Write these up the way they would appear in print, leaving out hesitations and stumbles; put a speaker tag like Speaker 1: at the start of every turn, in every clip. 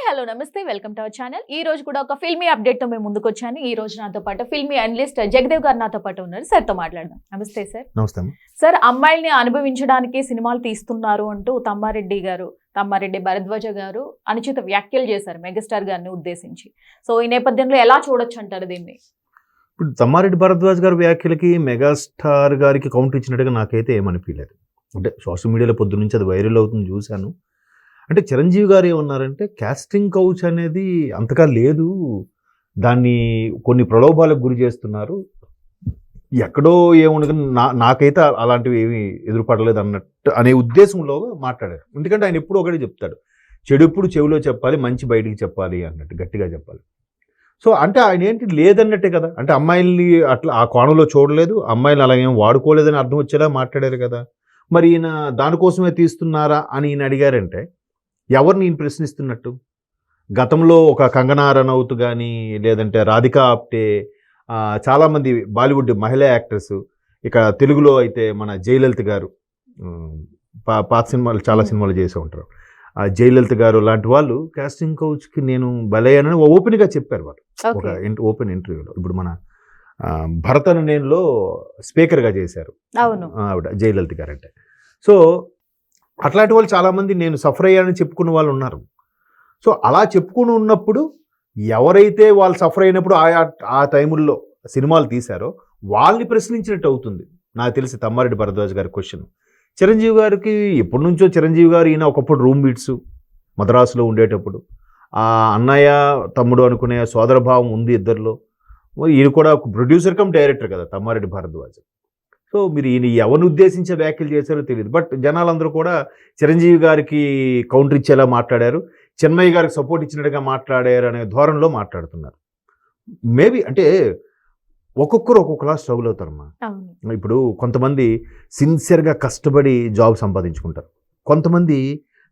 Speaker 1: Hello నమస్తే welcome to our channel. ఈ రోజు కూడా ఒక ఫిల్మీ అప్డేట్ తో మేము ముందుకు వచ్చాను. ఈ రోజు నాతో పాటు ఫిల్మీ అనలిస్ట్ జగదేవ్ గారు నాతో పాటు ఉన్నారు. సార్ తో మాట్లాడదాం. నమస్తే సార్.
Speaker 2: నమస్తే
Speaker 1: సార్. అమ్మాయిల్ని అనుభవించడానికి సినిమాలు తీస్తున్నారు అంటూ తమ్మారెడ్డి భరద్వాజ గారు అనుచిత వ్యాఖ్యలు చేశారు మెగాస్టార్ గారిని ఉద్దేశించి. సో ఈ నేపథ్యంలో ఎలా చూడొచ్చు అంటారు దీన్ని?
Speaker 2: ఇప్పుడు తమ్మారెడ్డి భరద్వాజ్ గారి వ్యాఖ్యలకి మెగాస్టార్ గారికి కౌంటర్ ఇచ్చినట్టుగా నాకైతే ఏమనిపించలేదు. అంటే సోషల్ మీడియాలో పొద్దు నుంచి అది వైరల్ అవుతుంది చూశాను. అంటే చిరంజీవి గారు ఏమన్నారంటే కాస్టింగ్ కౌచ్ అనేది అంతగా లేదు, దాన్ని కొన్ని ప్రలోభాలకు గురి చేస్తున్నారు, ఎక్కడో ఏముండదు, నాకైతే అలాంటివి ఏమీ ఎదురుపడలేదు అన్నట్టు అనే ఉద్దేశంలో మాట్లాడారు. ఎందుకంటే ఆయన ఎప్పుడు ఒకటి చెప్తాడు, చెడు ఎప్పుడు చెవిలో చెప్పాలి, మంచి బయటికి చెప్పాలి అన్నట్టు గట్టిగా చెప్పాలి. సో అంటే ఆయన ఏంటి లేదన్నట్టే కదా, అంటే అమ్మాయిల్ని అట్లా ఆ కోణంలో చూడలేదు, అమ్మాయిలు అలాగేం వాడుకోలేదని అర్థం వచ్చేలా మాట్లాడారు కదా. మరి ఈయన దానికోసమే తీస్తున్నారా అని ఈయన అడిగారంటే ఎవరిని ఈయన ప్రశ్నిస్తున్నట్టు? గతంలో ఒక కంగనా రనౌత్ కానీ లేదంటే రాధికా ఆప్టే, చాలామంది బాలీవుడ్ మహిళా యాక్టర్స్, ఇక తెలుగులో అయితే మన జయలలిత గారు, పాత సినిమాలు చాలా సినిమాలు చేసి ఉంటారు, జయలలిత గారు లాంటి వాళ్ళు కాస్టింగ్ కౌచ్కి నేను బలయ్యానని ఓపెన్గా చెప్పారు వాళ్ళు ఒక ఓపెన్ ఇంటర్వ్యూలో. ఇప్పుడు మన భరత్ అనే నేనులో స్పీకర్గా చేశారు ఆవిడ జయలలిత గారు. అంటే సో అట్లాంటి వాళ్ళు చాలామంది నేను సఫర్ అయ్యానని చెప్పుకున్న వాళ్ళు ఉన్నారు. సో అలా చెప్పుకుని ఉన్నప్పుడు ఎవరైతే వాళ్ళు సఫర్ అయినప్పుడు ఆ టైముల్లో సినిమాలు తీశారో వాళ్ళని ప్రశ్నించినట్టు అవుతుంది నాకు తెలిసి తమ్మారెడ్డి భరద్వాజ్ గారి క్వశ్చన్. చిరంజీవి గారికి ఎప్పటి నుంచో చిరంజీవి గారు ఈయన ఒకప్పుడు రూమ్ బీట్స్ మద్రాసులో ఉండేటప్పుడు ఆ అన్నయ్య తమ్ముడు అనుకునే సోదరభావం ఉంది ఇద్దరిలో. ఈయన కూడా ఒక ప్రొడ్యూసర్ కమ్ డైరెక్టర్ కదా తమ్మారెడ్డి భరద్వాజ్. సో మీరు ఈయన ఎవరిని ఉద్దేశించే వ్యాఖ్యలు చేశారో తెలియదు, బట్ జనాలందరూ కూడా చిరంజీవి గారికి కౌంటర్ ఇచ్చేలా మాట్లాడారు, చిన్మయ్య గారికి సపోర్ట్ ఇచ్చినట్టుగా మాట్లాడారు అనే ధోరణిలో మాట్లాడుతున్నారు. మేబీ అంటే ఒక్కొక్కరు ఒక్కొక్కలా స్ట్రగుల్ అవుతారమ్మా. ఇప్పుడు కొంతమంది సిన్సియర్గా కష్టపడి జాబ్ సంపాదించుకుంటారు, కొంతమంది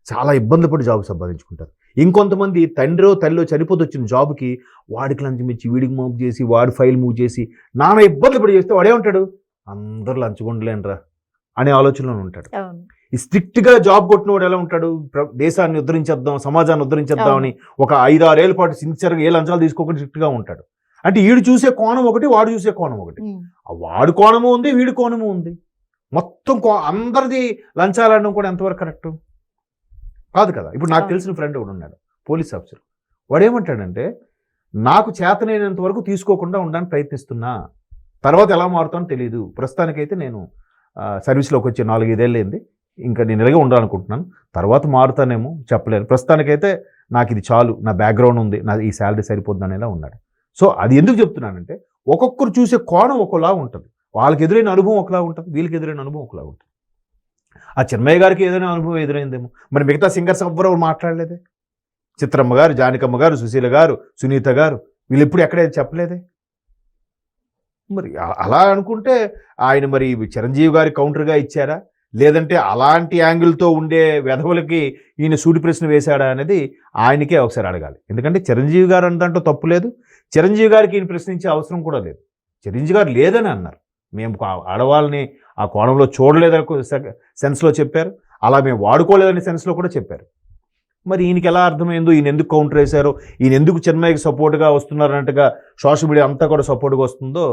Speaker 2: చాలా ఇబ్బంది పడి జాబ్ సంపాదించుకుంటారు, ఇంకొంతమంది తండ్రో తల్లిలో చనిపోతూ వచ్చిన జాబ్కి వాడికి లంచం ఇచ్చి వీడికి మూవ్ చేసి వాడి ఫైల్ మూవ్ చేసి నానా ఇబ్బంది పడి చేస్తే వాడే ఉంటాడు అందరూ లంచగొండలేనరా అనే ఆలోచనలో ఉంటాడు. ఈ స్ట్రిక్ట్గా జాబ్ కొట్టిన వాడు ఎలా ఉంటాడు, దేశాన్ని ఉద్ధరించేద్దాం సమాజాన్ని ఉద్ధరించేద్దాం అని ఒక 5-6 ఏళ్ళ పాటు సిన్సియర్గా ఏ లంచాలు తీసుకోకుండా స్ట్రిక్ట్గా ఉంటాడు. అంటే వీడు చూసే కోణం ఒకటి, వాడు చూసే కోణం ఒకటి, వాడు కోణము ఉంది వీడి కోణము ఉంది, మొత్తం అందరిది లంచాలనడం కూడా ఎంతవరకు కరెక్ట్ కాదు కదా. ఇప్పుడు నాకు తెలిసిన ఫ్రెండ్ ఒకడు ఉన్నాడు, పోలీస్ ఆఫీసర్, వాడు ఏమంటాడంటే నాకు చేతనైనంత వరకు తీసుకోకుండా ఉండడానికి ప్రయత్నిస్తున్నా, తర్వాత ఎలా మారుతానో తెలియదు, ప్రస్తుతానికైతే నేను సర్వీస్లోకి వచ్చే 4-5 ఏళ్ళు అయింది, ఇంకా నేను ఇలాగే ఉండాలనుకుంటున్నాను, తర్వాత మారుతానేమో చెప్పలేను, ప్రస్తుతానికైతే నాకు ఇది చాలు, నా బ్యాక్గ్రౌండ్ ఉంది, నా ఈ శాలరీ సరిపోద్ది అనేలా ఉన్నాడు. సో అది ఎందుకు చెప్తున్నానంటే ఒక్కొక్కరు చూసే కోణం ఒకలా ఉంటుంది, వాళ్ళకి ఎదురైన అనుభవం ఒకలా ఉంటుంది, వీళ్ళకి ఎదురైన అనుభవం ఒకలా ఉంటుంది. ఆ చిన్మయ్య గారికి ఏదైనా అనుభవం ఎదురైందేమో, మరి మిగతా సింగర్స్ ఎవ్వరూ మాట్లాడలేదే, చిత్రమ్మ గారు, జానకమ్మ గారు, సుశీల గారు, సునీత గారు, వీళ్ళు ఎప్పుడు ఎక్కడైతే చెప్పలేదే. మరి అలా అనుకుంటే ఆయన మరి చిరంజీవి గారి కౌంటర్గా ఇచ్చారా, లేదంటే అలాంటి యాంగిల్తో ఉండే వెధవులకి ఈయన సూటి ప్రశ్న వేశాడా అనేది ఆయనకే ఒకసారి అడగాలి. ఎందుకంటే చిరంజీవి గారు అన్నదాంట్లో తప్పు లేదు, చిరంజీవి గారికి ఈయన ప్రశ్నించే అవసరం కూడా లేదు. చిరంజీవి గారు లేదని అన్నారు, మేము ఆడవాళ్ళని ఆ కోణంలో చూడలేదని సెన్స్లో చెప్పారు, అలా మేము వాడుకోలేదనే సెన్స్లో కూడా చెప్పారు. మరి ఈయనకి ఎలా అర్థమైందో, ఈయన ఎందుకు కౌంటర్ వేశారో, ఈయన ఎందుకు చిన్మయ్యకి సపోర్ట్గా వస్తున్నారన్నట్టుగా సోషల్ మీడియా అంతా కూడా సపోర్ట్గా వస్తుందో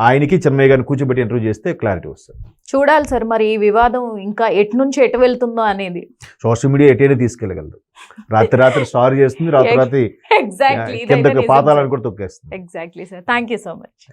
Speaker 2: ఆయనకి చిన్మయ్య గారిని కూర్చోబెట్టి ఇంటర్వ్యూ చేస్తే క్లారిటీ వస్తుంది.
Speaker 1: చూడాలి సార్ మరి ఈ వివాదం ఇంకా ఎటు నుంచి ఎటు వెళ్తుందో అనేది.
Speaker 2: సోషల్ మీడియా ఎటైనా తీసుకెళ్ళగలదు, రాత్రి స్టార్ చేస్తుంది, రాత్రి కిందకి పాతాలని కూడా తొక్కేస్తుంది.
Speaker 1: Exactly sir, thank you so much.